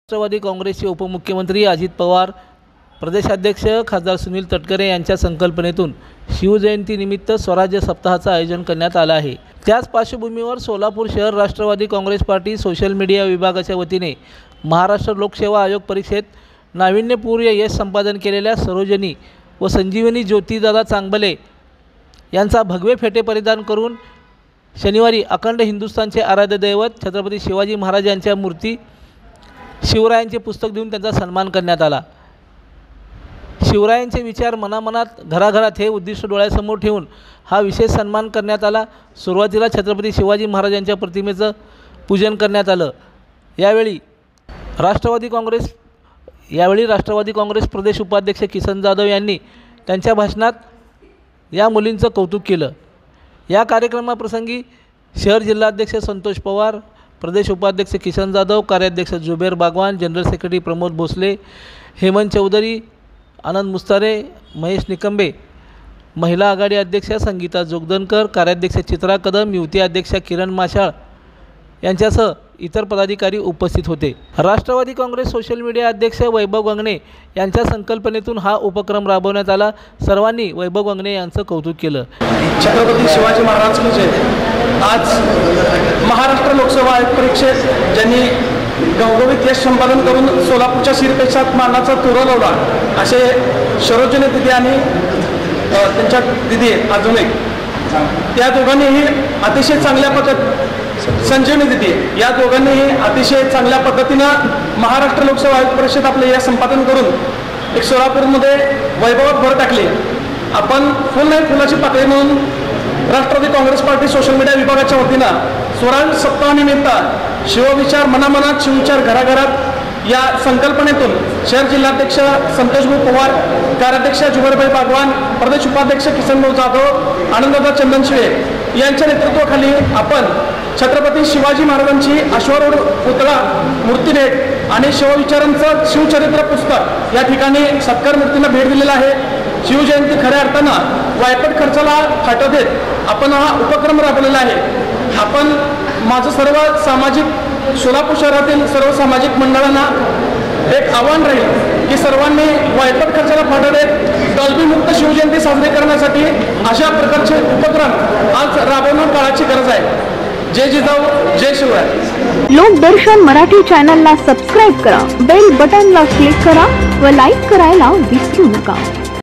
राष्ट्रवादी काँग्रेसचे उपमुख्यमंत्री अजित पवार, प्रदेशाध्यक्ष खासदार सुनील तटकरे यांच्या संकल्पनेतून शिवजयंतीनिमित्त स्वराज्य सप्ताहाचं आयोजन करण्यात आलं आहे। त्याच पार्श्वभूमीवर सोलापूर शहर Rashtrawadi Congress party social media विभागाच्या वतीने महाराष्ट्र लोकसेवा आयोग परीक्षेत नाविन्यपूर्ण यश संपादन केलेल्या सरोजनी व संजीवनी ज्योतिदादा चांगभले यांचा भगवे फेटे परिधान करून शनिवारी अखंड हिंदुस्थानचे आराध्य दैवत छत्रपती शिवाजी महाराज यांच्या मूर्ती शिवरायांचे पुस्तक देऊन त्यांचा सन्मान करण्यात आला। शिवरायांचे विचार मनामनात घराघरात हे उद्दिष्ट डोळ्यासमोर ठेवून हा विशेष सन्मान करण्यात आला। सुरुवातीला छत्रपती शिवाजी महाराजांच्या प्रतिमेचं पूजन करण्यात आलं। यावेळी राष्ट्रवादी काँग्रेस प्रदेश उपाध्यक्ष किसन जाधव यांनी त्यांच्या भाषणात या मुलींचं कौतुक केलं। या कार्यक्रमाप्रसंगी शहर जिल्हाध्यक्ष संतोष पवार, प्रदेश उपाध्यक्ष किसन जाधव, कार्याध्यक्ष जुबेर बागवान, जनरल सेक्रेटरी प्रमोद भोसले, हेमंत चौधरी, आनंद मुस्तारे, महेश निकंबे, महिला आघाडी अध्यक्षा संगीता जोगदनकर, कार्याध्यक्ष चित्रा कदम, युवती अध्यक्षा किरण माशाळ यांच्यासह इतर पदाधिकारी उपस्थित होते। राष्ट्रवादी काँग्रेस सोशल मीडिया अध्यक्ष वैभव गंगणे यांच्या संकल्पनेतून हा उपक्रम राबवण्यात आला। सर्वांनी वैभव गंगणे यांचं कौतुक केलं। छत्रपती शिवाजी महाराज की जय। आज महाराष्ट्र लोकसेवा आयोग परीक्षेत ज्यांनी घवघवीत यश संपादन करून सोलापूरच्या शिरपेशात मानाचा तुरा लावला असे सरोजनी दिदी आणि त्यांच्या दिदी अजून एक त्या दोघांनीही अतिशय चांगल्या संजीवनी दिदी या दोघांनीही अतिशय चांगल्या पद्धतीनं महाराष्ट्र लोकसेवा आयोग परीक्षेत आपले यश संपादन करून एक सोलापूरमध्ये वैभवात भर टाकली। आपण फुल नाही फुलाची पाकळी म्हणून Rashtrawadi Congress party social media विभागाच्या वतीनं स्वराज्य सप्ताहानिमित्त शिवविचार मनामनात शिवविचार घराघरात या संकल्पनेतून शहर जिल्हाध्यक्ष संतोष पवार, कार्याध्यक्ष जुबेरभाई बागवान, प्रदेश उपाध्यक्ष किसनभाऊ जाधव, आनंददादा चंदनशिवे यांच्या नेतृत्वाखाली आपण छत्रपती शिवाजी महाराजांची अश्वारूढ पुतळा मूर्तीभेट आणि शिवविचारांचं शिवचरित्र पुस्तक या ठिकाणी सत्कार मूर्तींना भेट दिलेला आहे। शिवजयंती खऱ्या अर्थानं वायपट खर्चाला फाटा देत आपण हा उपक्रम राबवलेला आहे। आपण माझं सर्व सामाजिक सोलापूर शहरातील सर्व सामाजिक मंडळांना एक आव्हान राहील की सर्वांनी वायपट खर्चाला फाटा देत डॉल्बी मुक्त शिवजयंती साजरी करण्यासाठी अशा प्रकारचे उपक्रम आज राबवणं काळाची गरज आहे। जय जिजाऊ, जय शिवराय। लोकदर्शन मराठी चॅनलला सबस्क्राइब करा, बेल बटनला क्लिक करा व लाईक करायला विसरू नका।